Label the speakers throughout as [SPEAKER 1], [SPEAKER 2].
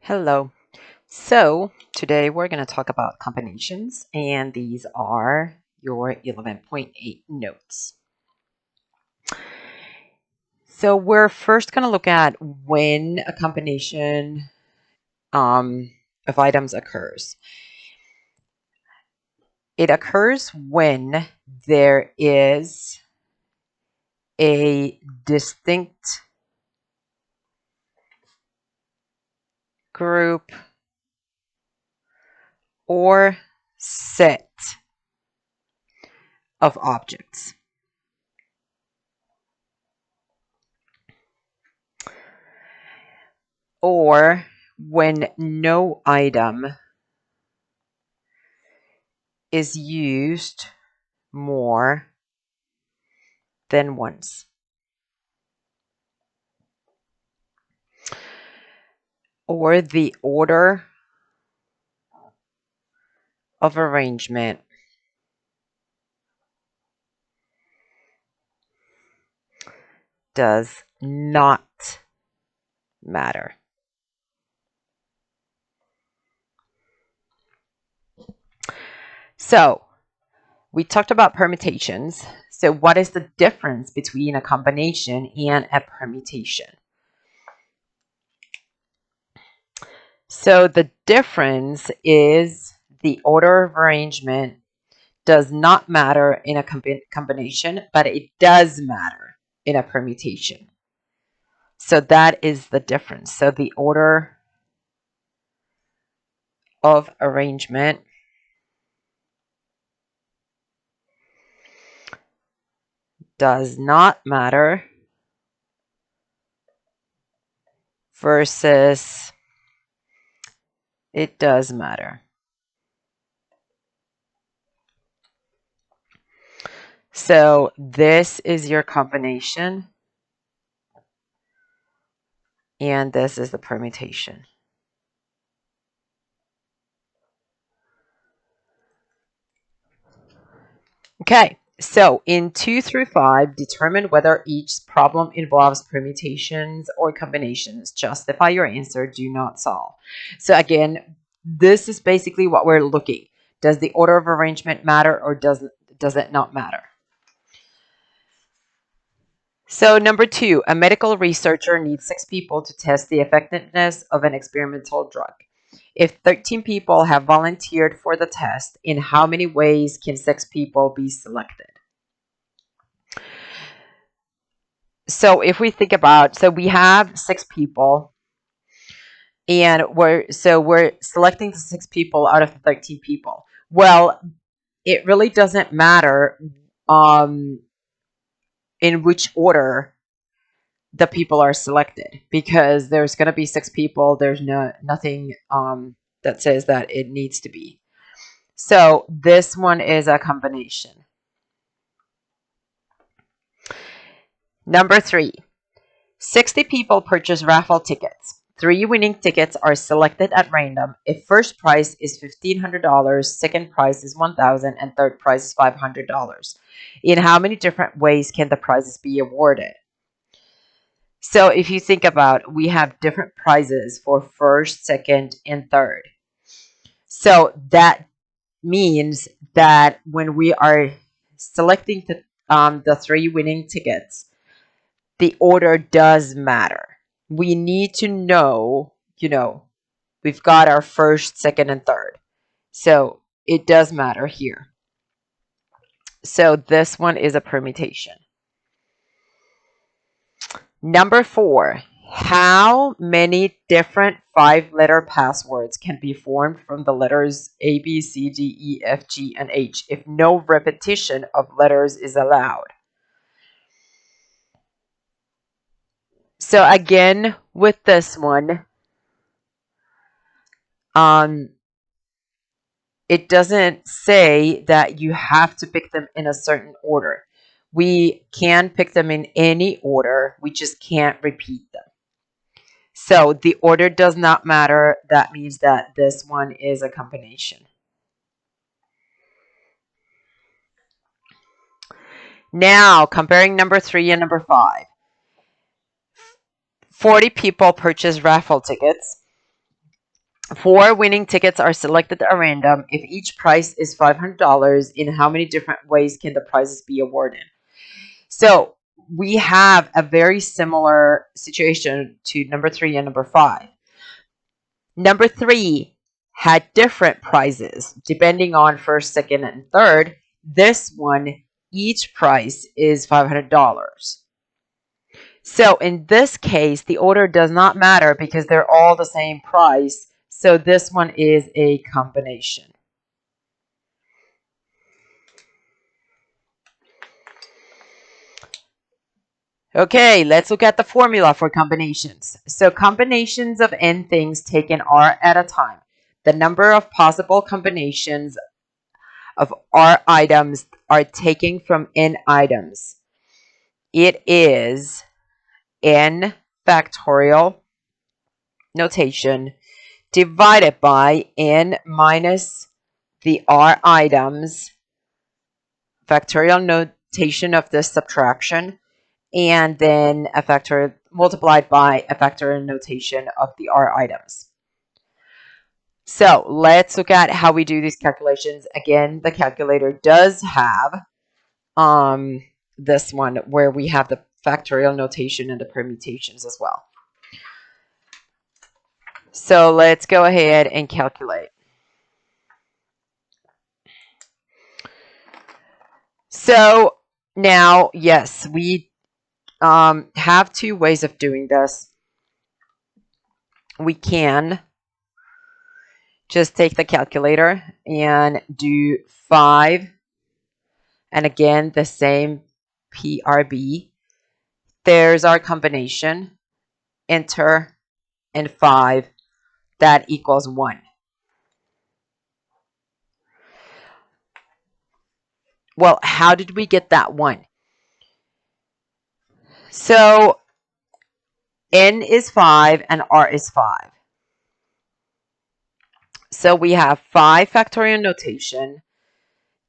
[SPEAKER 1] Hello. So today we're going to talk about combinations, and these are your 11.8 notes. So we're first going to look at when a combination of items occurs. It occurs when there is a distinct group or set of objects. Or when no item is used more than once. Or the order of arrangement does not matter. So we talked about permutations. So what is the difference between a combination and a permutation? So the difference is the order of arrangement does not matter in a combination, but it does matter in a permutation. So that is the difference. So the order of arrangement does not matter versus it does matter. So this is your combination, and this is the permutation. Okay, so in 2 through 5, determine whether each problem involves permutations or combinations. Justify your answer, do not solve. So again, this is basically what we're looking. Does the order of arrangement matter, or does it not matter? So number 2, a medical researcher needs 6 people to test the effectiveness of an experimental drug. If 13 people have volunteered for the test, in how many ways can 6 people be selected? So if we think about, so we have 6 people, and we're selecting the 6 people out of the 13 people. Well, it really doesn't matter in which order the people are selected, because there's going to be 6 people. There's nothing that says that it needs to be. So this one is a combination. Number 3, 60 people purchase raffle tickets. 3 winning tickets are selected at random. If first prize is $1,500, second prize is $1,000, and third prize is $500. In how many different ways can the prizes be awarded? So if you think about, we have different prizes for first, second, and third. So that means that when we are selecting the 3 winning tickets, the order does matter. We need to know, we've got our first, second, and third. So it does matter here. So this one is a permutation. Number 4, how many different 5-letter passwords can be formed from the letters A, B, C, D, E, F, G, and H if no repetition of letters is allowed? So again, with this one, it doesn't say that you have to pick them in a certain order. We can pick them in any order. We just can't repeat them. So the order does not matter. That means that this one is a combination. Now, comparing number 3 and number 5. 40 people purchase raffle tickets. 4 winning tickets are selected at random. If each prize is $500, in how many different ways can the prizes be awarded? So we have a very similar situation to number 3 and number 5. Number 3 had different prizes depending on first, second, and third. This one, each prize is $500. So in this case, the order does not matter because they're all the same price. So this one is a combination. Okay, let's look at the formula for combinations. So combinations of n things taken r at a time. The number of possible combinations of r items are taken from n items. It is n factorial notation divided by n minus the r items, factorial notation of this subtraction, and then a factor multiplied by a factorial notation of the r items. So let's look at how we do these calculations. Again, the calculator does have this one where we have the factorial notation and the permutations as well. So let's go ahead and calculate. So now, yes, we have 2 ways of doing this. We can just take the calculator and do 5, and again, the same PRB. There's our combination, enter, and 5. That equals 1. Well, how did we get that 1? So n is 5 and r is 5. So we have 5 factorial notation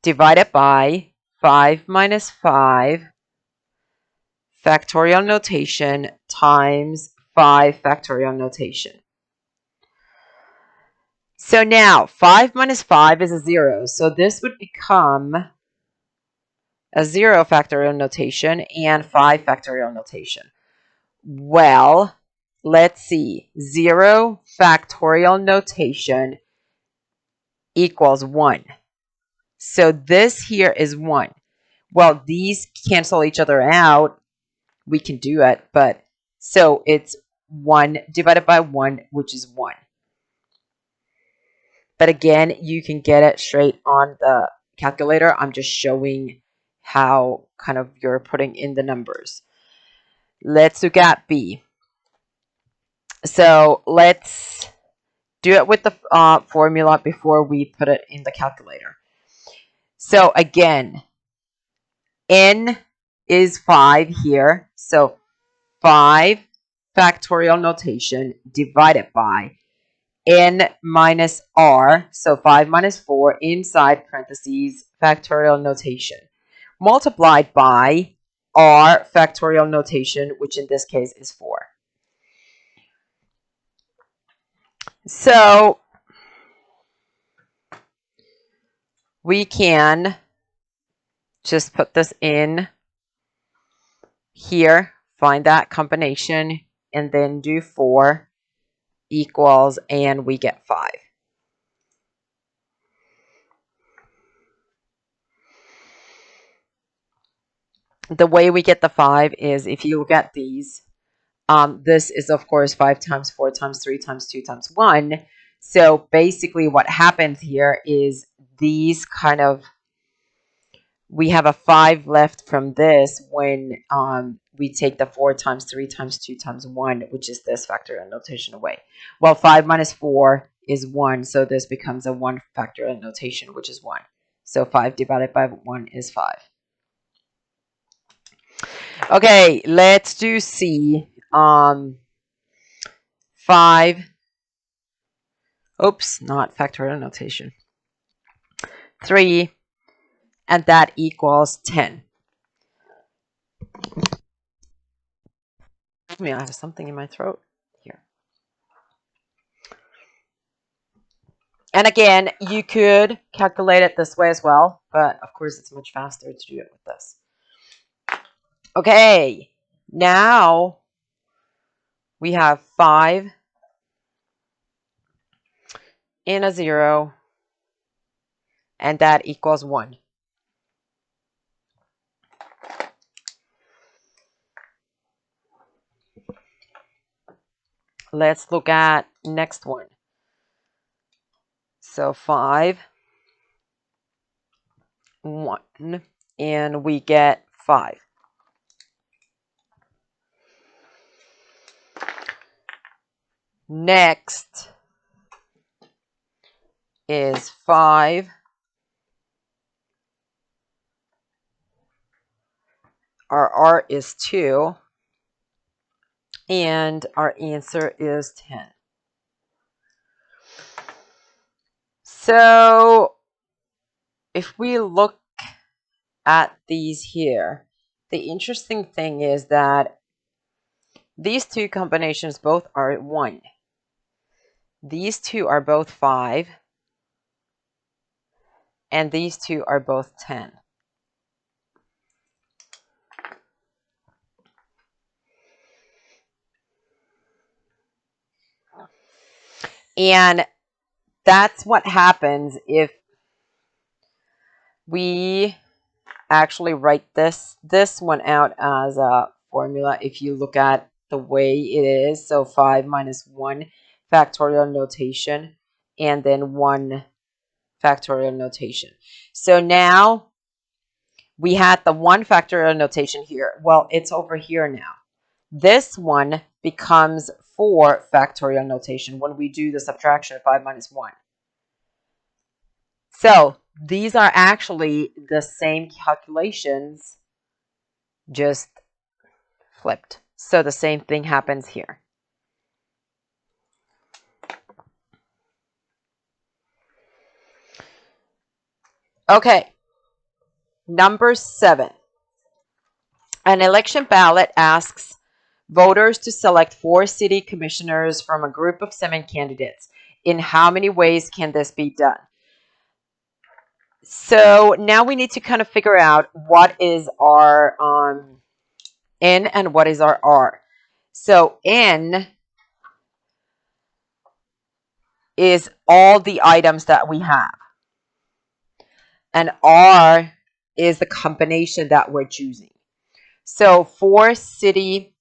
[SPEAKER 1] divided by 5 minus 5 factorial notation times 5 factorial notation. So now 5 minus 5 is a 0. So this would become a 0 factorial notation and 5 factorial notation. Well, let's see. 0 factorial notation equals 1. So this here is 1. Well, these cancel each other out. We can do it, but so it's 1 divided by 1, which is 1. But again, you can get it straight on the calculator. I'm just showing how kind of you're putting in the numbers. Let's look at B. So let's do it with the formula before we put it in the calculator. So again, n is 5 here. So 5 factorial notation divided by n minus r. So 5 minus 4 inside parentheses factorial notation multiplied by r factorial notation, which in this case is 4. So we can just put this in here, find that combination, and then do 4 equals, and we get 5. The way we get the 5 is if you look at these, this is of course 5 times 4 times 3 times 2 times 1. So basically what happens here is these kind of, we have a 5 left from this when we take the 4 times 3 times 2 times 1, which is this factorial notation away. Well, 5 minus 4 is 1, so this becomes a 1 factorial notation, which is 1. So 5 divided by 1 is 5. Okay, let's do C. 5. Oops, not factorial notation. 3, and that equals 10. Excuse me, I have something in my throat here. And again, you could calculate it this way as well, but of course it's much faster to do it with this. Okay, now we have 5 and a 0, and that equals 1. Let's look at next one. So 5, 1, and we get 5. Next is 5. Our R is 2. And our answer is 10. So if we look at these here, the interesting thing is that these two combinations both are 1. These two are both 5. And these two are both 10. And that's what happens if we actually write this one out as a formula. If you look at the way it is, so 5 minus 1 factorial notation, and then 1 factorial notation. So now we had the 1 factorial notation here. Well, it's over here now. This one becomes 4 factorial notation when we do the subtraction of 5 minus 1. So these are actually the same calculations, just flipped. So the same thing happens here. Okay, number 7. An election ballot asks voters to select 4 city commissioners from a group of 7 candidates. In how many ways can this be done? So now we need to kind of figure out what is our N and what is our R. So N is all the items that we have. And R is the combination that we're choosing. So 4 city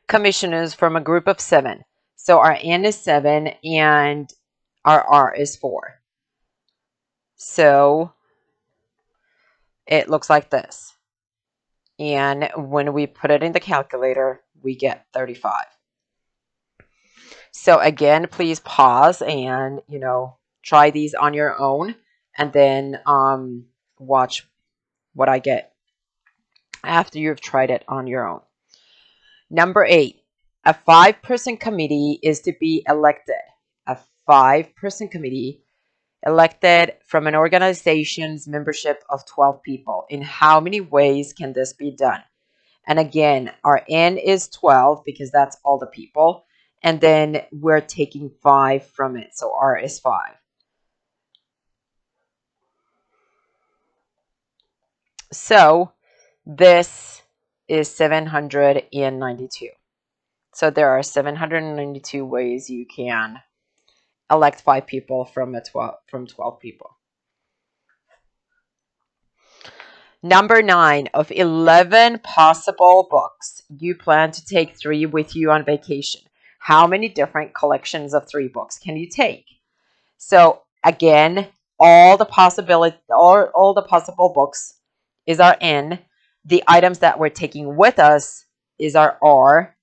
[SPEAKER 1] commissioners from a group of 7. So our N is 7 and our R is 4. So it looks like this. And when we put it in the calculator, we get 35. So again, please pause and, try these on your own and then watch what I get after you've tried it on your own. Number 8, a 5-person committee is to be elected. A 5-person committee elected from an organization's membership of 12 people. In how many ways can this be done? And again, our N is 12 because that's all the people. And then we're taking 5 from it. So R is 5. So this is 792. So there are 792 ways you can elect 5 people from 12 people. Number 9, of 11 possible books, you plan to take 3 with you on vacation. How many different collections of 3 books can you take? So again, all the possible books is our N. The items that we're taking with us is our R.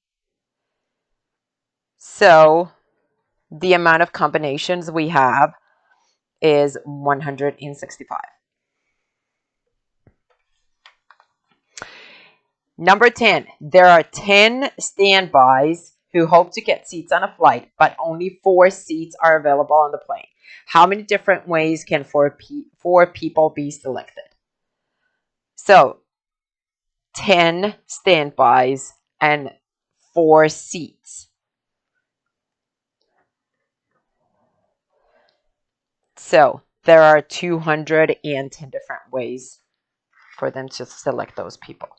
[SPEAKER 1] So the amount of combinations we have is 165. Number 10, there are 10 standbys who hope to get seats on a flight, but only 4 seats are available on the plane. How many different ways can 4 people be selected? So 10 standbys and 4 seats. So there are 210 different ways for them to select those people.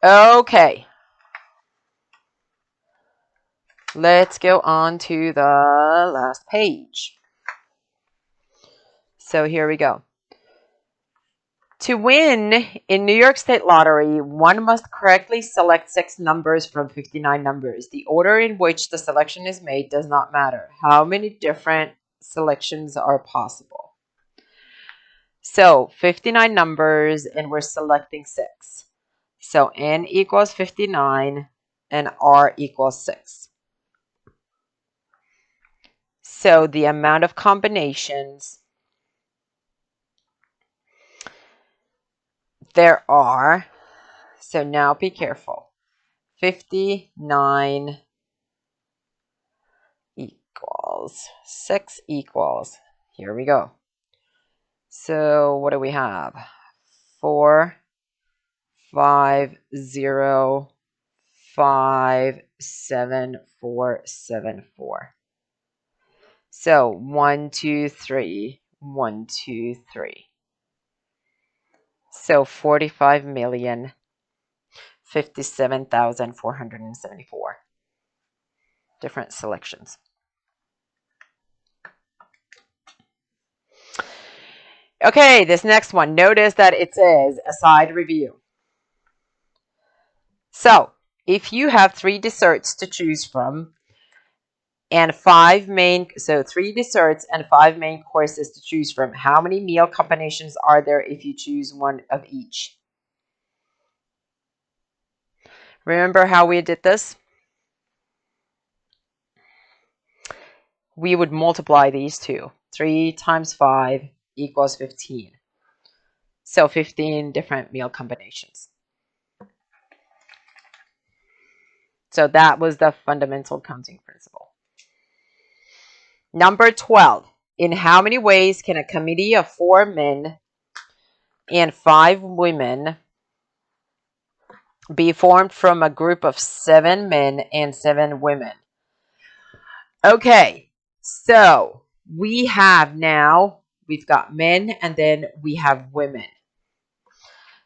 [SPEAKER 1] Okay. Let's go on to the last page. So here we go. To win in New York State Lottery, one must correctly select 6 numbers from 59 numbers. The order in which the selection is made does not matter. How many different selections are possible? So 59 numbers and we're selecting 6. So N equals 59 and R equals 6. So the amount of combinations there are, so now be careful, 59 equals 6 equals, here we go. So what do we have? 4, 5, 0, 5, 7, 4, 7, 4. So 1, 2, 3, 1, 2, 3. So 45,057,474 different selections. Okay, this next one. Notice that it says a side review. So if you have 3 desserts to choose from and 3 desserts and 5 main courses to choose from, how many meal combinations are there if you choose one of each? Remember how we did this? We would multiply these two. 3 times 5 equals 15. So 15 different meal combinations. So that was the fundamental counting principle. Number 12. In how many ways can a committee of 4 men and 5 women be formed from a group of 7 men and 7 women? Okay, so we've got men and then we have women.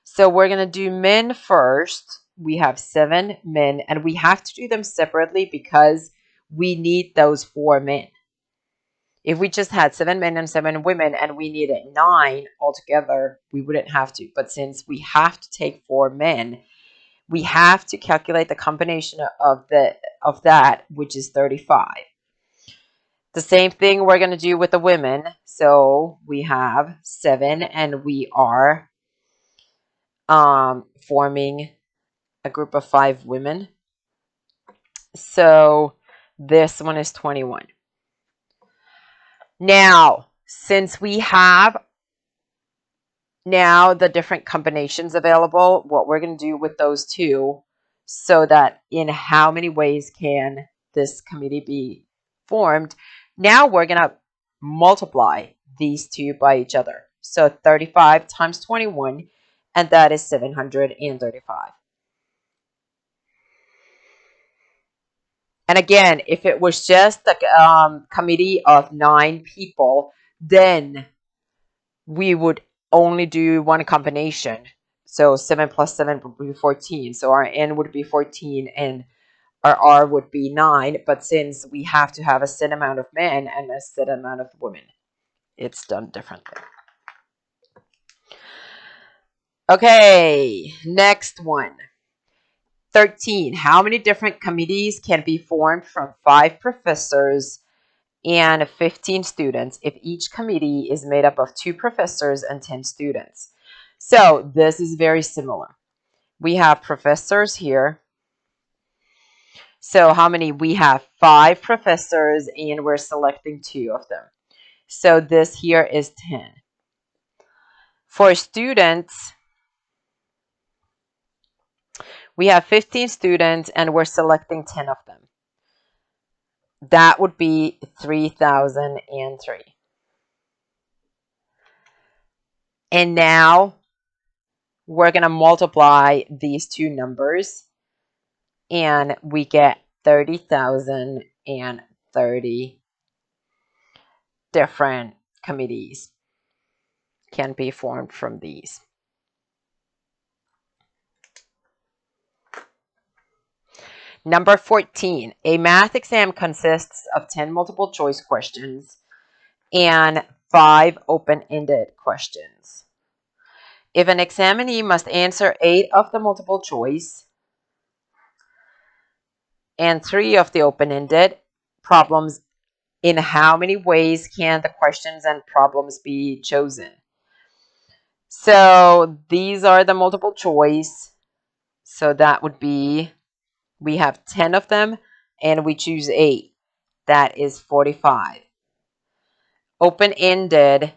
[SPEAKER 1] So we're going to do men first. We have 7 men and we have to do them separately because we need those 4 men. If we just had 7 men and 7 women and we needed 9 altogether, we wouldn't have to. But since we have to take 4 men, we have to calculate the combination of that, which is 35. The same thing we're going to do with the women. So we have 7 and we are forming a group of 5 women. So this one is 21. Now, since we have now the different combinations available, what we're going to do with those two, so that in how many ways can this committee be formed, now we're going to multiply these two by each other. So 35 times 21, and that is 735. And again, if it was just a committee of 9 people, then we would only do one combination. So 7 plus 7 would be 14. So our N would be 14 and our R would be 9. But since we have to have a set amount of men and a set amount of women, it's done differently. Okay, next one. 13. How many different committees can be formed from 5 professors and 15 students if each committee is made up of 2 professors and 10 students? So this is very similar. We have professors here. So how many? We have 5 professors and we're selecting 2 of them. So this here is 10. For students, we have 15 students and we're selecting 10 of them. That would be 3,003. And now we're going to multiply these two numbers and we get 30,030 different committees can be formed from these. Number 14, a math exam consists of 10 multiple choice questions and 5 open-ended questions. If an examinee must answer 8 of the multiple choice and 3 of the open-ended problems, in how many ways can the questions and problems be chosen? So these are the multiple choice. So that would be, we have 10 of them and we choose 8. That is 45. Open-ended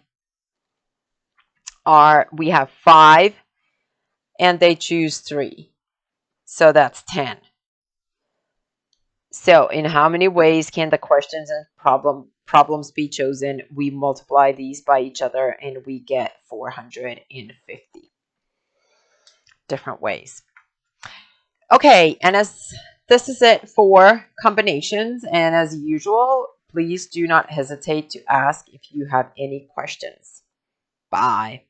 [SPEAKER 1] are, we have 5 and they choose 3. So that's 10. So in how many ways can the questions and problems be chosen? We multiply these by each other and we get 450 different ways. Okay, and as this is it for combinations, and as usual, please do not hesitate to ask if you have any questions. Bye.